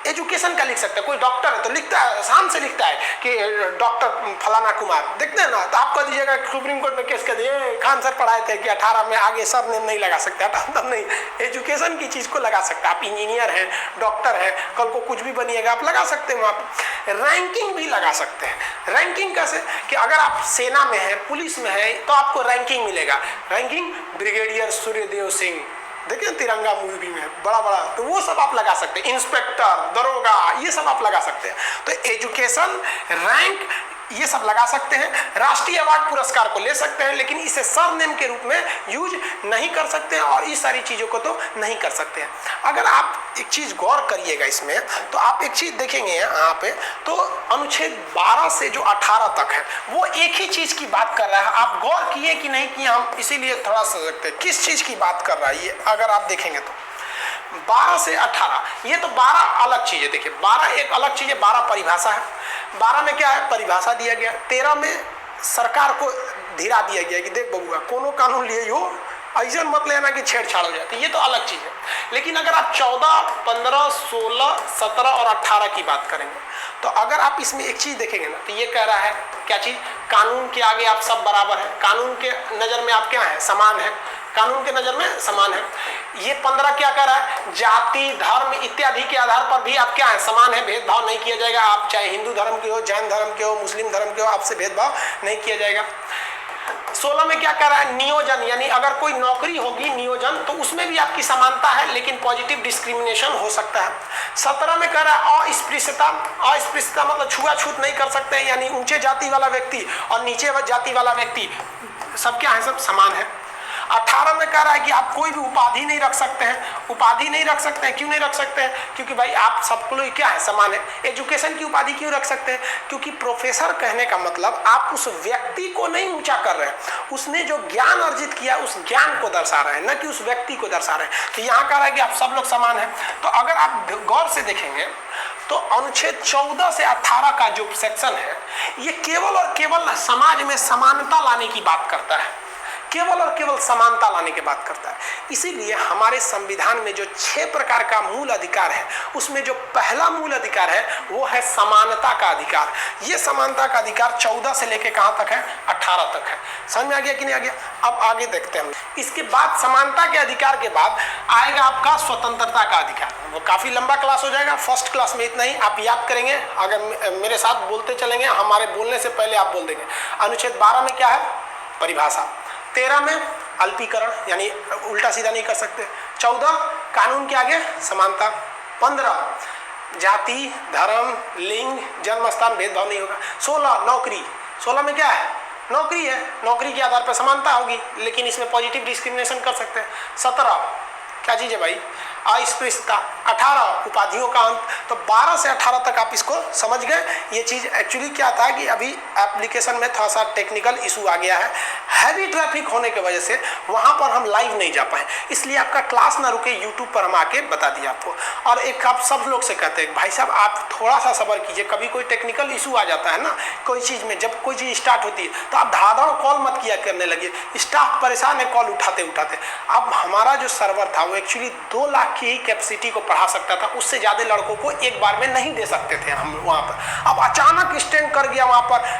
एजुकेशन का लिख सकते हैं। कोई डॉक्टर है तो लिखता है, शान से लिखता है कि डॉक्टर फलाना कुमार, देखते हैं ना, तो आप कह दीजिएगा सुप्रीम कोर्ट में केस कर दिए, खान सर पढ़ाए थे कि 18 में आगे सर नेम नहीं लगा सकते, तब नहीं, एजुकेशन की चीज को लगा सकते हैं। आप इंजीनियर हैं, डॉक्टर हैं, कल को कुछ भी बनिएगा आप लगा सकते हैं वहां पर। रैंकिंग भी लगा सकते हैं। रैंकिंग कैसे, कि अगर आप सेना में है, पुलिस में है, तो आपको रैंकिंग मिलेगा। रैंकिंग ब्रिगेडियर सूर्यदेव सिंह, देखिए तिरंगा मूवी में बड़ा बड़ा, तो वो सब आप लगा सकते हैं। इंस्पेक्टर, दरोगा, ये सब आप लगा सकते हैं। तो एजुकेशन, रैंक, ये सब लगा सकते हैं। राष्ट्रीय अवार्ड पुरस्कार को ले सकते हैं, लेकिन इसे सरनेम के रूप में यूज नहीं कर सकते हैं, और इस सारी चीजों को तो नहीं कर सकते हैं। अगर आप एक चीज गौर करिएगा इसमें, तो आप एक चीज देखेंगे यहाँ पे, तो अनुच्छेद 12 से जो 18 तक है, वो एक ही चीज की बात कर रहा है। आप गौर किए कि नहीं किए, हम इसीलिए थोड़ा सजगते हैं किस चीज की बात कर रहा है ये। अगर आप देखेंगे तो 12 से 18, ये तो 12 अलग चीज है। देखिए 12 एक अलग चीज है, 12 परिभाषा है। 12 में क्या है, परिभाषा दिया गया। 13 में सरकार को धीरा दिया गया कि देख बबुआ, कोनो कानून लिए हो, ऐसा मत लेना कि छेड़छाड़ हो जाती, ये तो अलग चीज है। लेकिन अगर आप 14, 15, 16, 17 और 18 की बात करेंगे, तो अगर आप इसमें एक चीज देखेंगे ना, तो ये कह रहा है क्या चीज, कानून के आगे आप सब बराबर हैं, कानून के नजर में आप क्या है, समान है, कानून के नजर में समान है। ये 15 क्या कह रहा है, जाति, धर्म इत्यादि के आधार पर भी आप क्या है, समान है, भेदभाव नहीं किया जाएगा। आप चाहे हिंदू धर्म के हो, जैन धर्म के हो, मुस्लिम धर्म के हो, आपसे भेदभाव नहीं किया जाएगा। 16 में क्या कर रहा है, नियोजन, यानी अगर कोई नौकरी होगी नियोजन तो उसमें भी आपकी समानता है लेकिन पॉजिटिव डिस्क्रिमिनेशन हो सकता है। 17 में कह रहा है अस्पृश्यता, अस्पृश्यता मतलब छुआछूत नहीं कर सकते, यानी ऊंचे जाति वाला व्यक्ति और नीचे जाति वाला व्यक्ति सब क्या है, सब समान है। 18 में कह रहा है कि आप कोई भी उपाधि नहीं रख सकते हैं, उपाधि नहीं रख सकते हैं, क्यों नहीं रख सकते हैं, क्योंकि भाई आप सबको क्या है, समान है। एजुकेशन की उपाधि क्यों रख सकते हैं, क्योंकि प्रोफेसर कहने का मतलब आप उस व्यक्ति को नहीं ऊंचा कर रहे हैं, उसने जो ज्ञान अर्जित किया उस ज्ञान को दर्शा रहे हैं, न कि उस व्यक्ति को दर्शा रहे हैं। तो यहाँ कह रहा है कि आप सब लोग समान हैं। तो अगर आप गौर से देखेंगे तो अनुच्छेद 14 से 18 का जो सेक्शन है ये केवल और केवल समाज में समानता लाने की बात करता है, केवल और केवल समानता लाने की बात करता है। इसीलिए हमारे संविधान में जो 6 प्रकार का मूल अधिकार है उसमें जो पहला मूल अधिकार है वो है समानता का अधिकार। ये समानता का अधिकार 14 से लेके कहां तक है, 18 तक है। समझ में आ गया कि नहीं आ गया? अब आगे देखते हैं। इसके बाद समानता के अधिकार के बाद आएगा आपका स्वतंत्रता का अधिकार। वो काफी लंबा क्लास हो जाएगा, फर्स्ट क्लास में इतना ही आप याद करेंगे, अगर मेरे साथ बोलते चलेंगे, हमारे बोलने से पहले आप बोल देंगे। अनुच्छेद 12 में क्या है, परिभाषा। 13 में अल्पीकरण, यानी उल्टा सीधा नहीं कर सकते। 14 कानून के आगे समानता। 15 जाति, धर्म, लिंग, जन्म स्थान भेदभाव नहीं होगा। 16 नौकरी। 16 में क्या है, नौकरी है, नौकरी के आधार पर समानता होगी लेकिन इसमें पॉजिटिव डिस्क्रिमिनेशन कर सकते हैं। 17 क्या चीज है भाई, अस्पृश्यता। 18 उपाधियों का अंत। तो 12 से 18 तक आप इसको समझ गए। ये चीज एक्चुअली क्या था कि अभी एप्लीकेशन में थोड़ा सा टेक्निकल इशू आ गया है, हैवी ट्रैफिक होने की वजह से वहां पर हम लाइव नहीं जा पाए, इसलिए आपका क्लास ना रुके, यूट्यूब पर हम आके बता दिया आपको। और एक आप सब लोग से कहते हैं भाई साहब आप थोड़ा सा सब्र कीजिए, कभी कोई टेक्निकल इशू आ जाता है ना कोई चीज में, जब कोई चीज स्टार्ट होती है तो आप धाड़ाधड़ कॉल मत किया करने लगे, स्टाफ परेशान है कॉल उठाते उठाते। अब हमारा जो सर्वर था वो एक्चुअली 2 लाख की ही कैपेसिटी को पढ़ा सकता था, उससे ज्यादा लड़कों को एक बार में नहीं दे सकते थे हम वहां पर। अब अचानक स्टैंड कर गया वहां पर